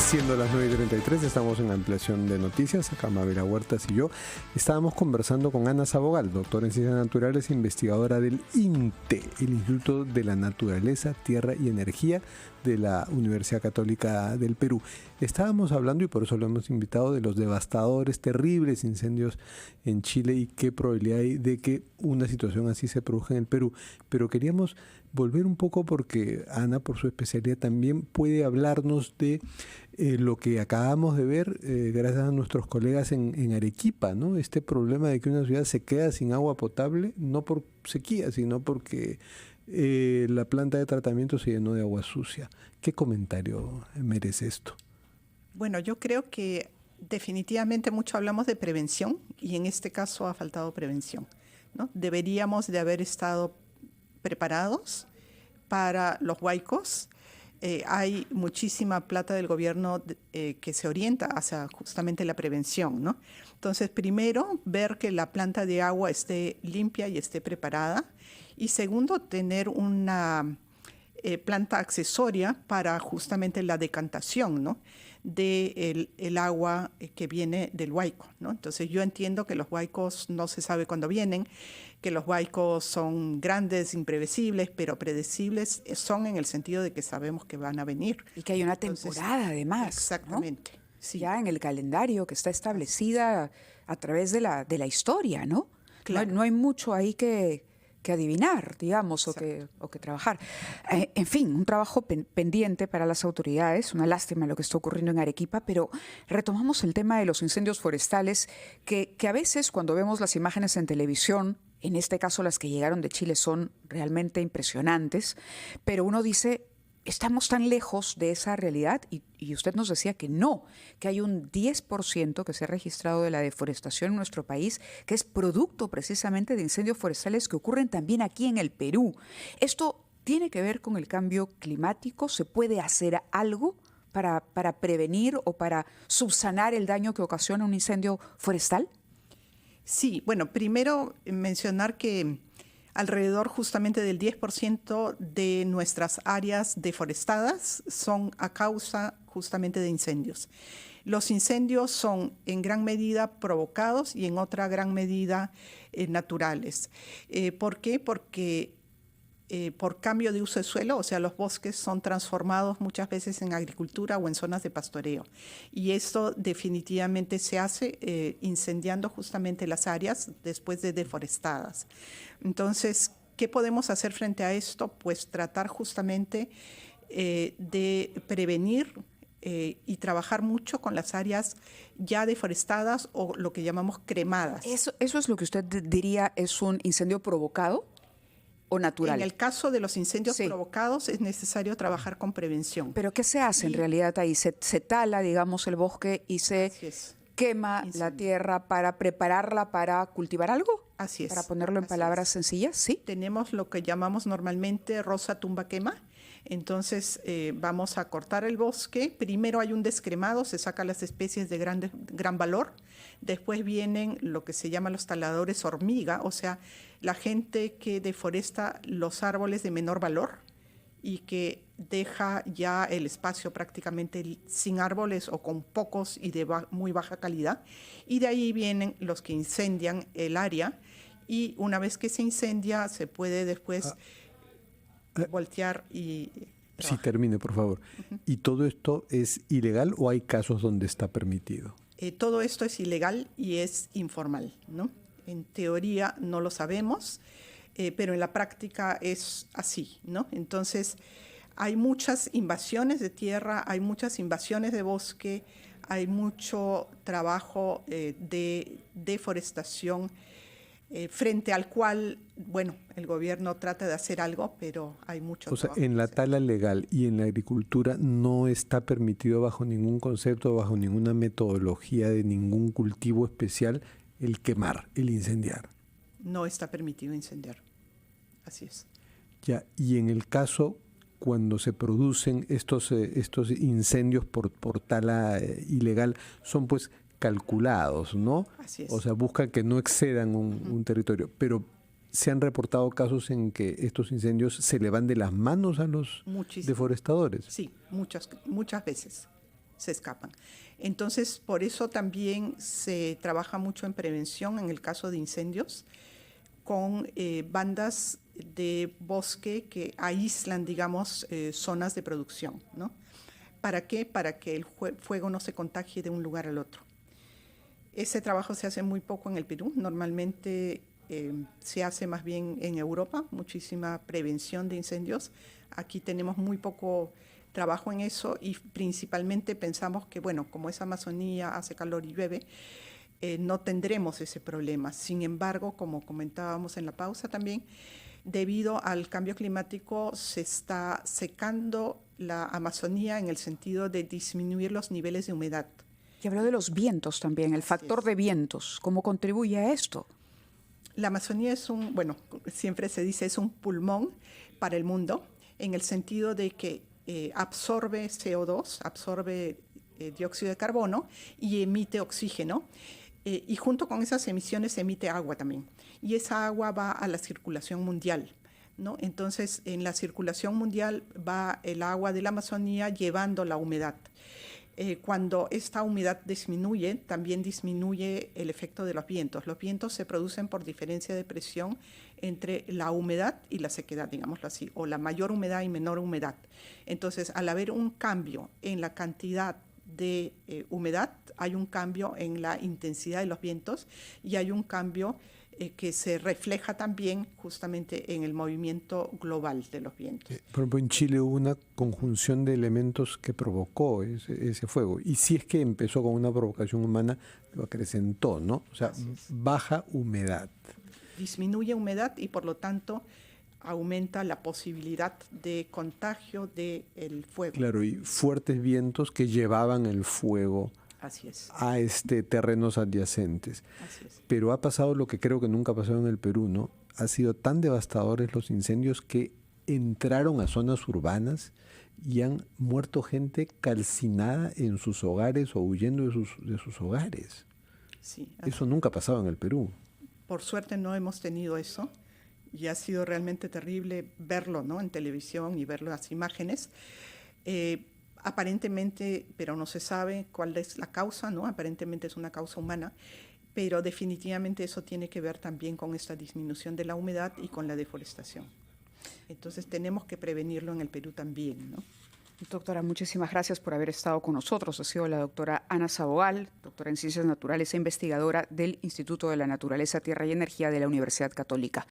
Siendo las 9:33, estamos en ampliación de noticias. Acá Mabel Huertas y yo estábamos conversando con Ana Sabogal, doctora en Ciencias Naturales e investigadora del INTE, el Instituto de la Naturaleza, Tierra y Energía de la Universidad Católica del Perú. Estábamos hablando, y por eso lo hemos invitado, de los devastadores, terribles incendios en Chile y qué probabilidad hay de que una situación así se produzca en el Perú. Pero queríamos volver un poco porque Ana, por su especialidad, también puede hablarnos de lo que acabamos de ver gracias a nuestros colegas en Arequipa, ¿no? Este problema de que una ciudad se queda sin agua potable, no por sequía, sino porque la planta de tratamiento se llenó de agua sucia. ¿Qué comentario merece esto? Bueno, yo creo que definitivamente mucho hablamos de prevención y en este caso ha faltado prevención, ¿no? Deberíamos de haber estado preparados para los huaicos. Hay muchísima plata del gobierno que se orienta hacia justamente la prevención, ¿no? Entonces, primero, ver que la planta de agua esté limpia y esté preparada. Y segundo, tener una planta accesoria para justamente la decantación, ¿no?, del el agua que viene del huaico, ¿no? Entonces, yo entiendo que los huaicos no se sabe cuándo vienen, que los huaicos son grandes, imprevisibles, pero predecibles son en el sentido de que sabemos que van a venir. Y que hay una temporada, además. Exactamente. ¿No? Sí. Ya en el calendario que está establecida a través de la historia, ¿no? Claro. No hay mucho ahí que adivinar, digamos, o que trabajar. En fin, un trabajo pendiente para las autoridades, una lástima lo que está ocurriendo en Arequipa, pero retomamos el tema de los incendios forestales, que a veces cuando vemos las imágenes en televisión, en este caso las que llegaron de Chile son realmente impresionantes, pero uno dice, estamos tan lejos de esa realidad y usted nos decía que no, que hay un 10% que se ha registrado de la deforestación en nuestro país, que es producto precisamente de incendios forestales que ocurren también aquí en el Perú. ¿Esto tiene que ver con el cambio climático? ¿Se puede hacer algo para prevenir o para subsanar el daño que ocasiona un incendio forestal? Sí, bueno, primero mencionar que alrededor justamente del 10% de nuestras áreas deforestadas son a causa justamente de incendios. Los incendios son en gran medida provocados y en otra gran medida naturales. ¿Por qué? Porque por cambio de uso de suelo, o sea, los bosques son transformados muchas veces en agricultura o en zonas de pastoreo. Y esto definitivamente se hace incendiando justamente las áreas después de deforestadas. Entonces, ¿qué podemos hacer frente a esto? Pues tratar justamente de prevenir y trabajar mucho con las áreas ya deforestadas o lo que llamamos cremadas. ¿Eso es lo que usted diría es un incendio provocado o natural? En el caso de los incendios provocados es necesario trabajar con prevención. ¿Pero qué se hace en realidad ahí? ¿Se tala, digamos, el bosque y se quema la tierra para prepararla para cultivar algo? Así es. Para ponerlo en palabras sencillas, ¿sí? Tenemos lo que llamamos normalmente rosa tumba quema. Entonces vamos a cortar el bosque. Primero hay un descremado, se sacan las especies de gran valor. Después vienen lo que se llaman los taladores hormiga, o sea, la gente que deforesta los árboles de menor valor y que deja ya el espacio prácticamente sin árboles o con pocos y de muy baja calidad. Y de ahí vienen los que incendian el área y una vez que se incendia se puede después voltear y trabajar. Sí, termine, por favor. ¿Y todo esto es ilegal o hay casos donde está permitido? Todo esto es ilegal y es informal, ¿no? En teoría no lo sabemos, pero en la práctica es así, ¿no? Entonces, hay muchas invasiones de tierra, hay muchas invasiones de bosque, hay mucho trabajo de deforestación frente al cual, bueno, el gobierno trata de hacer algo, pero hay mucho trabajo. O sea, en la tala legal y en la agricultura no está permitido bajo ningún concepto, bajo ninguna metodología de ningún cultivo especial el quemar, el incendiar. No está permitido incendiar. Así es. Ya, y en el caso cuando se producen estos incendios por tala ilegal, son pues calculados, ¿no? Así es. O sea, buscan que no excedan un territorio, pero ¿se han reportado casos en que estos incendios se le van de las manos a los deforestadores? Sí, muchas veces. se escapan. Entonces, por eso también se trabaja mucho en prevención en el caso de incendios, con bandas de bosque que aíslan, digamos, zonas de producción, ¿no? ¿Para qué? Para que el fuego no se contagie de un lugar al otro. Ese trabajo se hace muy poco en el Perú. Normalmente se hace más bien en Europa, muchísima prevención de incendios. Aquí tenemos muy poco trabajo en eso y principalmente pensamos que, bueno, como es Amazonía, hace calor y llueve, no tendremos ese problema. Sin embargo, como comentábamos en la pausa también, debido al cambio climático se está secando la Amazonía en el sentido de disminuir los niveles de humedad. Y habló de los vientos también, el factor de vientos. ¿Cómo contribuye a esto? La Amazonía es bueno, siempre se dice, es un pulmón para el mundo, en el sentido de que absorbe CO2, absorbe dióxido de carbono y emite oxígeno. Y junto con esas emisiones se emite agua también. Y esa agua va a la circulación mundial, ¿no? Entonces, en la circulación mundial va el agua de la Amazonía llevando la humedad. Cuando esta humedad disminuye, también disminuye el efecto de los vientos. Los vientos se producen por diferencia de presión entre la humedad y la sequedad, digámoslo así, o la mayor humedad y menor humedad. Entonces, al haber un cambio en la cantidad de humedad, hay un cambio en la intensidad de los vientos y hay un cambio que se refleja también justamente en el movimiento global de los vientos. Por ejemplo, en Chile hubo una conjunción de elementos que provocó ese fuego. Y si es que empezó con una provocación humana, lo acrecentó, ¿no? O sea, baja humedad. Disminuye humedad y por lo tanto aumenta la posibilidad de contagio del fuego. Claro, y fuertes vientos que llevaban el fuego Así es. a terrenos adyacentes. Así es. Pero ha pasado lo que creo que nunca ha pasado en el Perú, ¿no? Ha sido tan devastadores los incendios que entraron a zonas urbanas y han muerto gente calcinada en sus hogares o huyendo de sus hogares. Sí, eso nunca ha pasado en el Perú. Por suerte no hemos tenido eso y ha sido realmente terrible verlo, ¿no? En televisión y ver las imágenes. Aparentemente, pero no se sabe cuál es la causa, ¿no? Aparentemente es una causa humana, pero definitivamente eso tiene que ver también con esta disminución de la humedad y con la deforestación. Entonces tenemos que prevenirlo en el Perú también, ¿no? Doctora, muchísimas gracias por haber estado con nosotros. Ha sido la doctora Ana Sabogal, doctora en Ciencias Naturales e investigadora del Instituto de la Naturaleza, Tierra y Energía de la Universidad Católica.